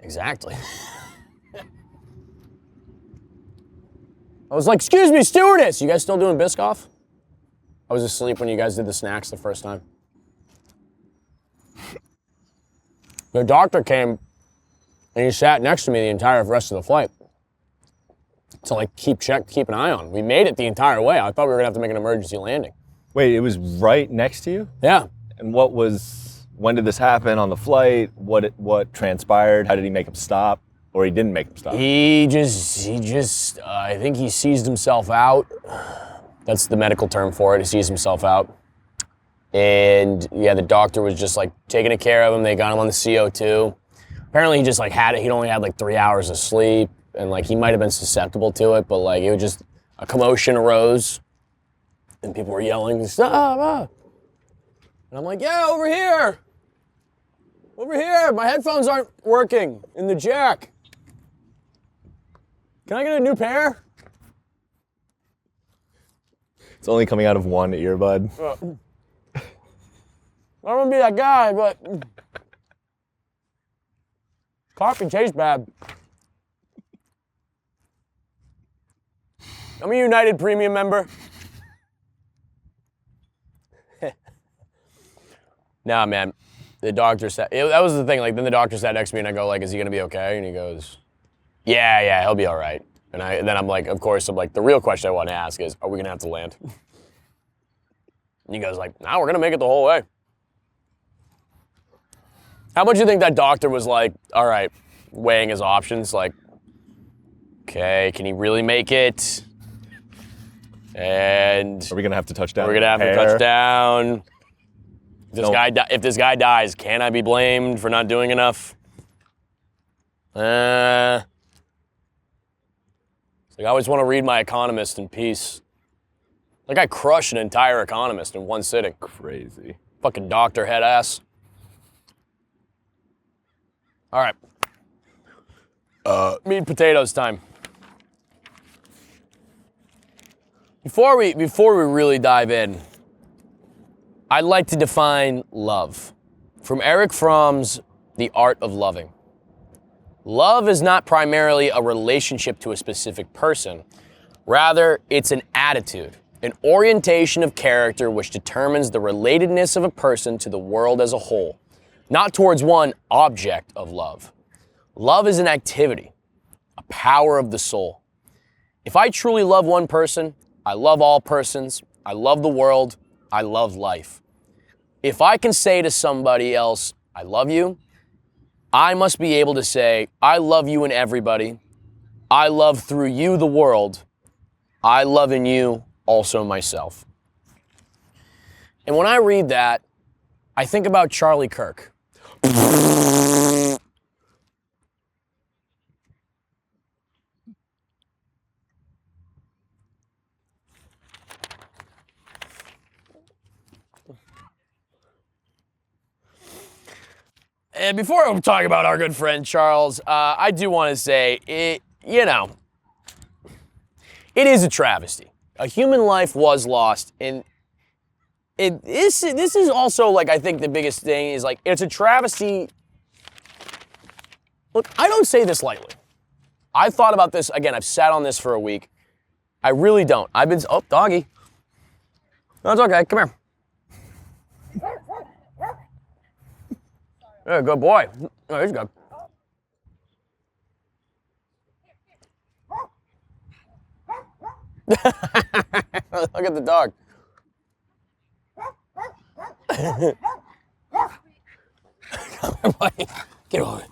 Exactly. I was like, excuse me, stewardess. You guys still doing Biscoff? I was asleep when you guys did the snacks the first time. The doctor came and he sat next to me the entire rest of the flight to like keep an eye on. We made it the entire way. I thought we were gonna have to make an emergency landing. Wait, it was right next to you? Yeah. And when did this happen on the flight? What transpired? How did he make him stop? Or he didn't make him stop? He just, I think he seized himself out. That's the medical term for it. He seized himself out. And yeah, the doctor was just like taking care of him. They got him on the CO2. Apparently he just like had it. He'd only had like 3 hours of sleep. And like he might have been susceptible to it, but like it was just, a commotion arose. And people were yelling, stop! And I'm like, yeah, over here! Over here! My headphones aren't working in the jack. Can I get a new pair? It's only coming out of one earbud. I don't want to be that guy, but Coffee tastes bad. I'm a United Premium member. Nah, man. The doctor said, that was the thing, like, then the doctor sat next to me and I go, like, is he gonna be okay? And he goes, yeah, he'll be all right. And then I'm like, of course, I'm like, the real question I want to ask is, are we gonna have to land? And he goes like, nah, we're gonna make it the whole way. How much do you think that doctor was like, all right, weighing his options, like, okay, can he really make it? And Are we gonna have to touch down? we're gonna have to touch down. If this guy dies, can I be blamed for not doing enough? It's like I always want to read my Economist in peace. Like I crushed an entire Economist in one sitting. Crazy. Fucking doctor head ass. All right. Meat and potatoes time. Before we really dive in, I'd like to define love. From Erich Fromm's The Art of Loving. Love is not primarily a relationship to a specific person. Rather, it's an attitude, an orientation of character which determines the relatedness of a person to the world as a whole, not towards one object of love. Love is an activity, a power of the soul. If I truly love one person, I love all persons, I love the world, I love life. If I can say to somebody else, I love you, I must be able to say, I love you and everybody. I love through you the world. I love in you also myself. And when I read that, I think about Charlie Kirk. And before I'm talking about our good friend Charles, I do want to say, it is a travesty. A human life was lost, and this is also, like, I think the biggest thing is, like, it's a travesty. Look, I don't say this lightly. I've thought about this, again, I've sat on this for a week. I really don't. Oh, doggy. No, it's okay, come here. Yeah, good boy. Oh, he's good. Look at the dog. Come here, buddy. Get over it.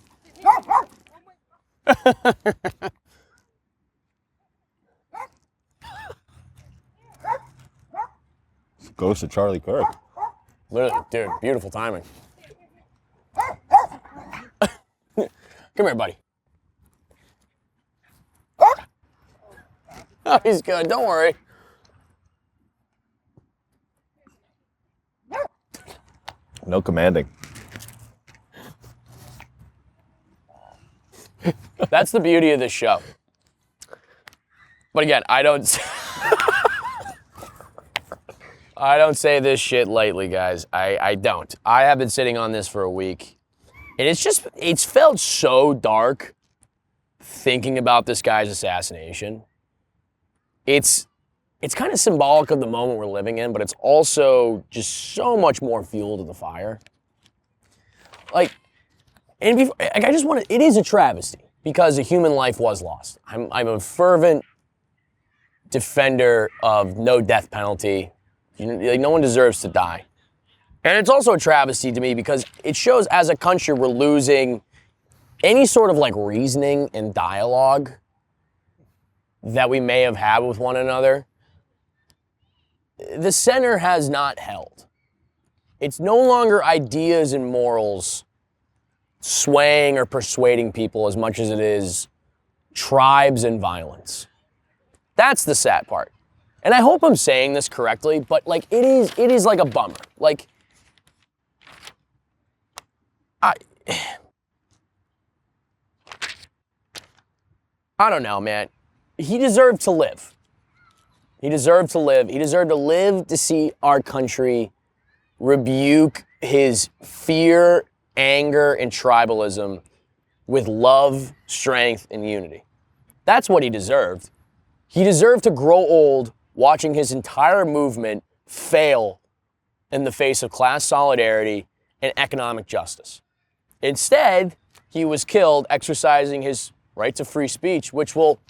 Goes to Charlie Kirk. Literally, dude, beautiful timing. Come here, buddy. Oh, he's good. Don't worry. No commanding. That's the beauty of this show. But again, I don't say this shit lightly, guys. I don't. I have been sitting on this for a week. And it's felt so dark thinking about this guy's assassination. It's kind of symbolic of the moment we're living in, but it's also just so much more fuel to the fire. Like, it is a travesty because a human life was lost. I'm a fervent defender of no death penalty. No one deserves to die. And it's also a travesty to me because it shows as a country we're losing any sort of like reasoning and dialogue that we may have had with one another. The center has not held. It's no longer ideas and morals swaying or persuading people as much as it is tribes and violence. That's the sad part. And I hope I'm saying this correctly, but like it is like a bummer. Like I don't know, man. He deserved to live. He deserved to live. He deserved to live to see our country rebuke his fear, anger, and tribalism with love, strength, and unity. That's what he deserved. He deserved to grow old watching his entire movement fail in the face of class solidarity and economic justice. Instead, he was killed exercising his right to free speech, which will,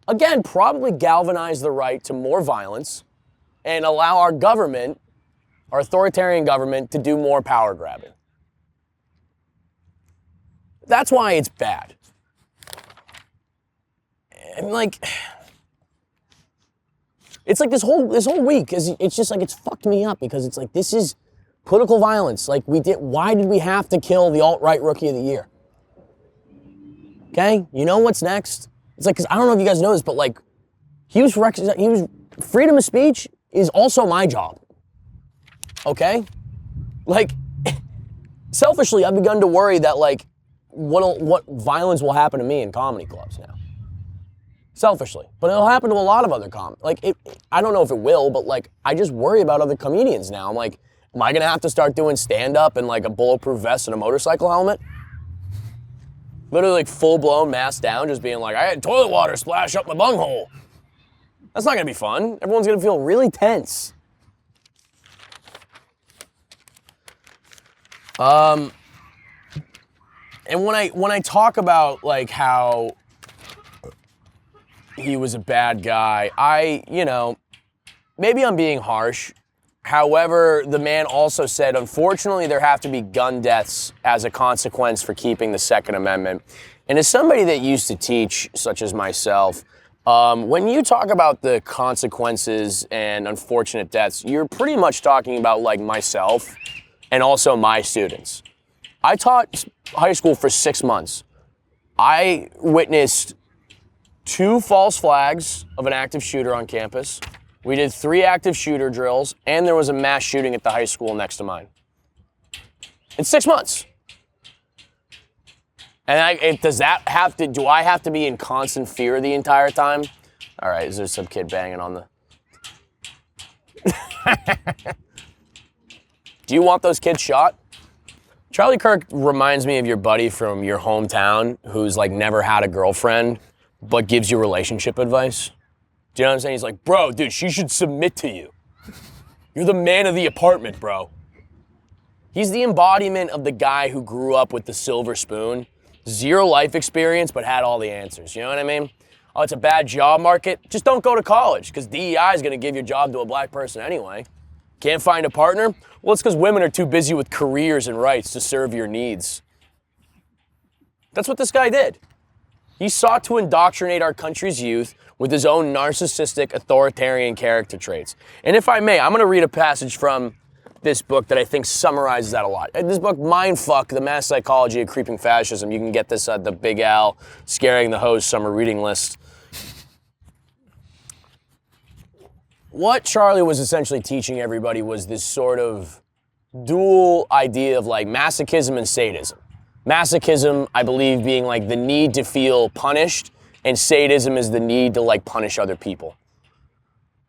again, probably galvanize the right to more violence and allow our government, our authoritarian government, to do more power grabbing. That's why it's bad. And like, it's like this whole week it's just like it's fucked me up because it's like this is political violence. Like why did we have to kill the alt-right rookie of the year? Okay, you know what's next? It's like, cause I don't know if you guys know this, but like he was freedom of speech is also my job. Okay, like selfishly, I've begun to worry that like what violence will happen to me in comedy clubs now. Selfishly, but it'll happen to a lot of other I don't know if it will, but like I just worry about other comedians now. I'm like, am I gonna have to start doing stand-up in like a bulletproof vest and a motorcycle helmet? Literally like full-blown mask down, just being like, I had toilet water splash up my bunghole. That's not gonna be fun. Everyone's gonna feel really tense. And when I talk about like how he was a bad guy, maybe I'm being harsh. However, the man also said, unfortunately, there have to be gun deaths as a consequence for keeping the Second Amendment. And as somebody that used to teach, such as myself, when you talk about the consequences and unfortunate deaths, you're pretty much talking about like myself and also my students. I taught high school for 6 months. I witnessed 2 false flags of an active shooter on campus. We did 3 active shooter drills, and there was a mass shooting at the high school next to mine. In 6 months. And do I have to be in constant fear the entire time? All right, is there some kid banging on the... Do you want those kids shot? Charlie Kirk reminds me of your buddy from your hometown who's like never had a girlfriend, but gives you relationship advice. Do you know what I'm saying? He's like, bro, dude, she should submit to you. You're the man of the apartment, bro. He's the embodiment of the guy who grew up with the silver spoon, 0 life experience, but had all the answers. You know what I mean? Oh, it's a bad job market. Just don't go to college, because DEI is going to give your job to a black person anyway. Can't find a partner? Well, it's because women are too busy with careers and rights to serve your needs. That's what this guy did. He sought to indoctrinate our country's youth with his own narcissistic, authoritarian character traits. And if I may, I'm going to read a passage from this book that I think summarizes that a lot. This book, Mindfuck, The Mass Psychology of Creeping Fascism. You can get this at the Big Al Scaring the Host summer reading list. What Charlie was essentially teaching everybody was this sort of dual idea of like masochism and sadism. Masochism, I believe, being like the need to feel punished, and sadism is the need to like punish other people.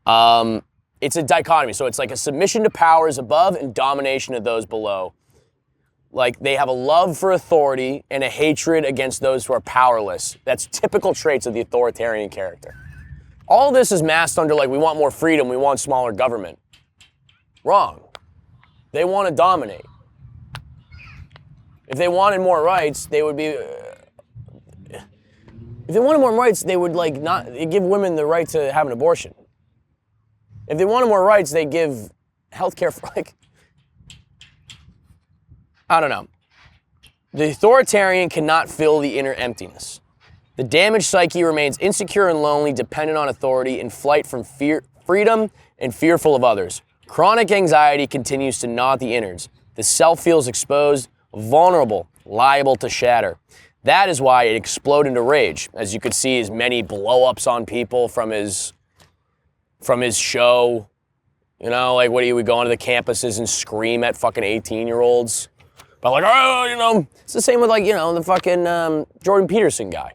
It's a dichotomy, so it's like a submission to powers above and domination of those below. Like they have a love for authority and a hatred against those who are powerless. That's typical traits of the authoritarian character. All this is masked under like we want more freedom, we want smaller government. Wrong. They want to dominate. If they wanted more rights, they would be... if they wanted more rights, they would like not give women the right to have an abortion. If they wanted more rights, they give healthcare for like... I don't know. The authoritarian cannot fill the inner emptiness. The damaged psyche remains insecure and lonely, dependent on authority, in flight from freedom and fearful of others. Chronic anxiety continues to gnaw at the innards. The self feels exposed, vulnerable, liable to shatter. That is why it exploded into rage. As you could see, his many blow-ups on people from his show. You know, like what he would go onto the campuses and scream at fucking 18-year-olds. But like, oh, you know, it's the same with like, you know, the fucking Jordan Peterson guy.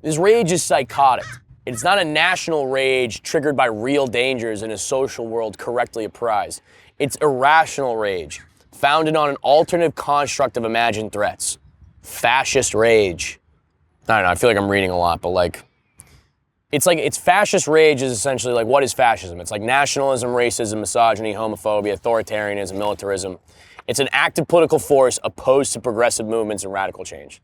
His rage is psychotic. It's not a national rage triggered by real dangers in a social world correctly apprised. It's irrational rage, founded on an alternative construct of imagined threats. fascist rage. I don't know, I feel like I'm reading a lot, but like it's fascist rage is essentially like, what is fascism? It's like nationalism, racism, misogyny, homophobia, authoritarianism, militarism. It's an active political force opposed to progressive movements and radical change.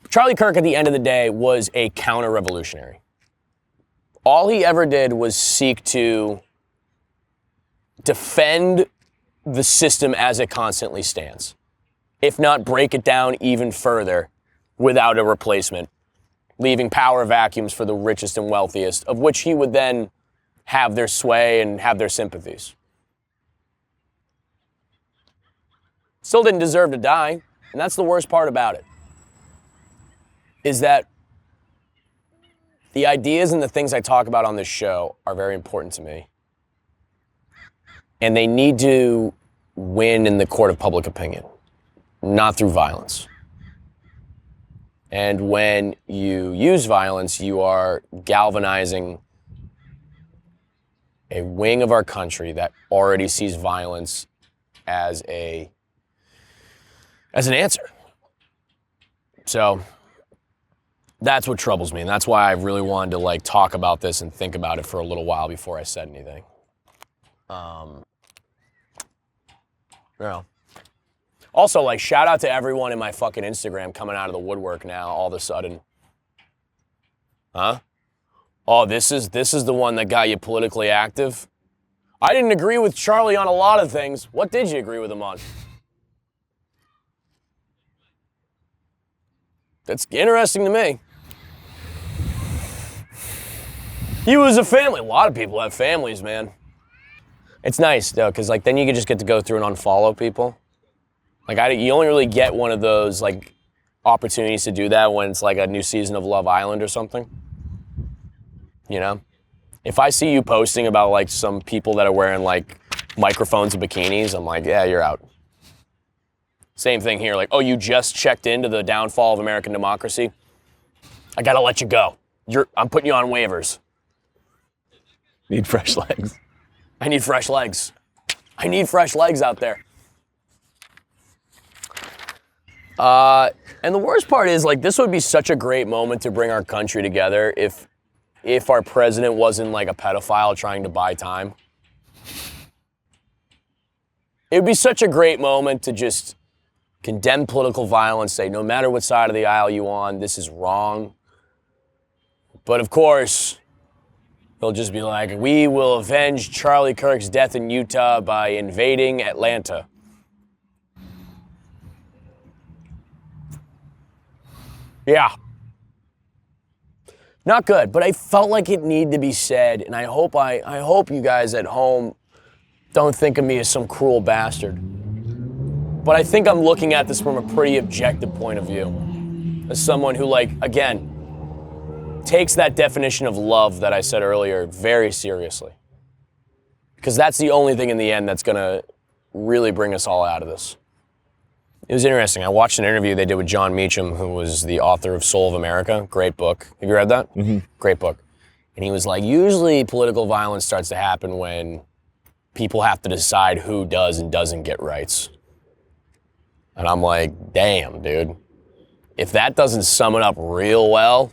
Charlie Kirk, at the end of the day, was a counter-revolutionary. All he ever did was seek to defend the system as it constantly stands, if not break it down even further without a replacement, leaving power vacuums for the richest and wealthiest, of which he would then have their sway and have their sympathies. Still didn't deserve to die, and that's the worst part about it, is that the ideas and the things I talk about on this show are very important to me. And they need to win in the court of public opinion, not through violence. And when you use violence, you are galvanizing a wing of our country that already sees violence as an answer. So that's what troubles me, and that's why I really wanted to like talk about this and think about it for a little while before I said anything. Yeah. Also, like, shout out to everyone in my fucking Instagram coming out of the woodwork now all of a sudden. Huh? Oh, this is the one that got you politically active? I didn't agree with Charlie on a lot of things. What did you agree with him on? That's interesting to me. He was a family. A lot of people have families, man. It's nice, though, because like then you can just get to go through and unfollow people. Like you only really get one of those like opportunities to do that when it's like a new season of Love Island or something. You know? If I see you posting about like some people that are wearing like microphones and bikinis, I'm like, yeah, you're out. Same thing here, like, oh, you just checked into the downfall of American democracy? I gotta let you go. I'm putting you on waivers. Need fresh legs. I need fresh legs. I need fresh legs out there. And the worst part is, like, this would be such a great moment to bring our country together if our president wasn't like a pedophile trying to buy time. It would be such a great moment to just condemn political violence, say no matter what side of the aisle you on, this is wrong. But of course, they'll just be like, we will avenge Charlie Kirk's death in Utah by invading Atlanta. Yeah. Not good, but I felt like it needed to be said, and I hope you guys at home don't think of me as some cruel bastard. But I think I'm looking at this from a pretty objective point of view. As someone who, like, again, takes that definition of love that I said earlier very seriously. Because that's the only thing in the end that's gonna really bring us all out of this. It was interesting. I watched an interview they did with John Meacham, who was the author of Soul of America. Great book. Have you read that? Mm-hmm. Great book. And he was like, usually political violence starts to happen when people have to decide who does and doesn't get rights. And I'm like, damn, dude. If that doesn't sum it up real well,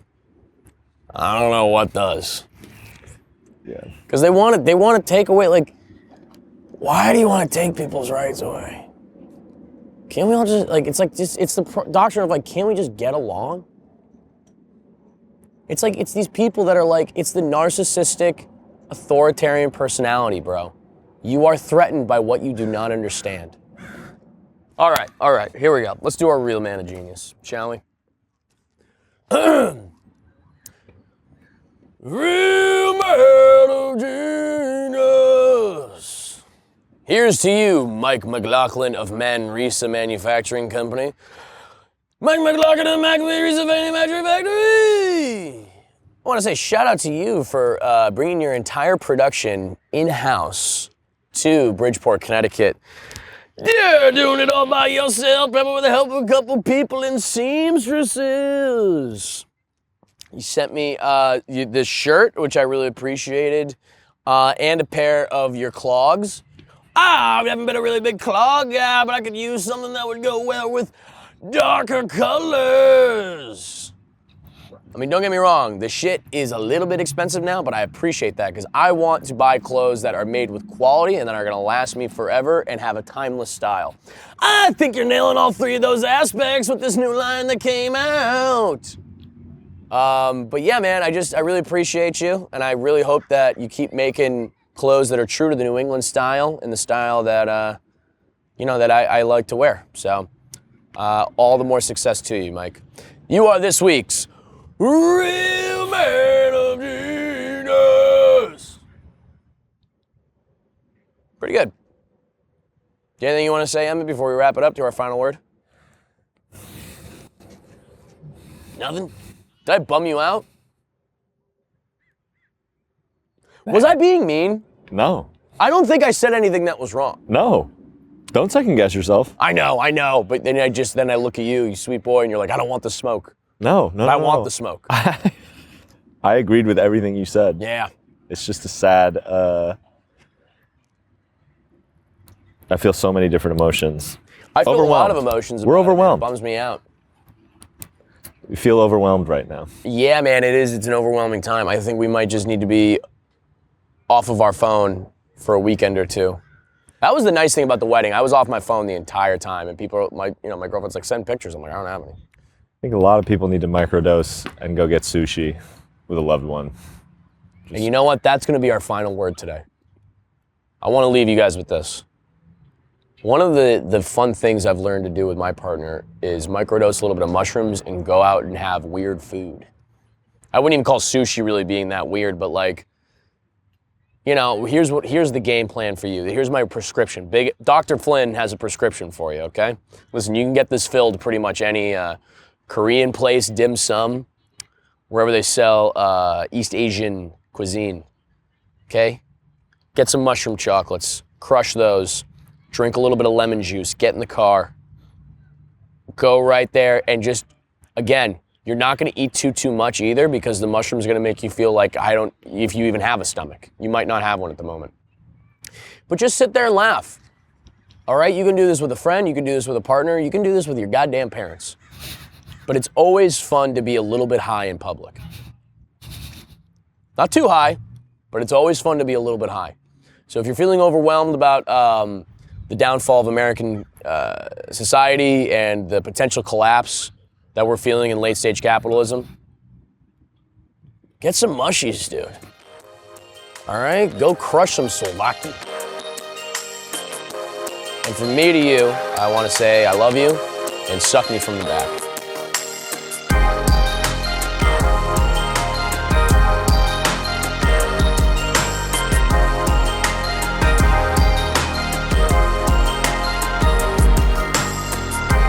I don't know what does. Yeah. Because they want to take away, like, why do you want to take people's rights away? Can't we all just, like, it's the doctrine of, like, can't we just get along? It's like, it's these people that are like, it's the narcissistic, authoritarian personality, bro. You are threatened by what you do not understand. All right, here we go. Let's do our real man of genius, shall we? Real man of genius. Here's to you, Mike McLaughlin of Manresa Manufacturing Company. Mike McLaughlin of Manresa Manufacturing Factory. I want to say shout out to you for bringing your entire production in-house to Bridgeport, Connecticut. Yeah, doing it all by yourself, probably with the help of a couple people in seamstresses. You sent me this shirt, which I really appreciated, and a pair of your clogs. I haven't been a really big clog guy, but I could use something that would go well with darker colors. I mean, don't get me wrong, the shit is a little bit expensive now, but I appreciate that because I want to buy clothes that are made with quality and that are gonna last me forever and have a timeless style. I think you're nailing all three of those aspects with this new line that came out. But yeah, man, I really appreciate you, and I really hope that you keep making clothes that are true to the New England style and the style that, you know, that I like to wear. So, all the more success to you, Mike. You are this week's Real Man of Genius. Pretty good. Do you have anything you want to say, Emma, before we wrap it up to our final word? Nothing? Did I bum you out? Was I being mean? No. I don't think I said anything that was wrong. No. Don't second guess yourself. I know, but then I look at you, you sweet boy, and you're like, I don't want the smoke. No. I want the smoke. I agreed with everything you said. Yeah. It's just a sad, I feel so many different emotions. I feel a lot of emotions. We're overwhelmed. It bums me out. We feel overwhelmed right now. Yeah, man, it is. It's an overwhelming time. I think we might just need to be off of our phone for a weekend or two. That was the nice thing about the wedding. I was off my phone the entire time, and people, my girlfriend's like, send pictures. I'm like, I don't have any. I think a lot of people need to microdose and go get sushi with a loved one. And you know what? That's going to be our final word today. I want to leave you guys with this. One of the fun things I've learned to do with my partner is microdose a little bit of mushrooms and go out and have weird food. I wouldn't even call sushi really being that weird, but like, you know, here's the game plan for you. Here's my prescription. Dr. Flynn has a prescription for you, okay? Listen, you can get this filled pretty much any Korean place, dim sum, wherever they sell East Asian cuisine, okay? Get some mushroom chocolates, crush those, drink a little bit of lemon juice, get in the car, go right there, and just, again, you're not gonna eat too much either because the mushroom's gonna make you feel like if you even have a stomach. You might not have one at the moment. But just sit there and laugh. All right, you can do this with a friend, you can do this with a partner, you can do this with your goddamn parents. But it's always fun to be a little bit high in public. Not too high, but it's always fun to be a little bit high. So if you're feeling overwhelmed about the downfall of American society and the potential collapse that we're feeling in late stage capitalism, get some mushies, dude. All right, go crush some souvlaki. And from me to you, I want to say I love you and suck me from the back.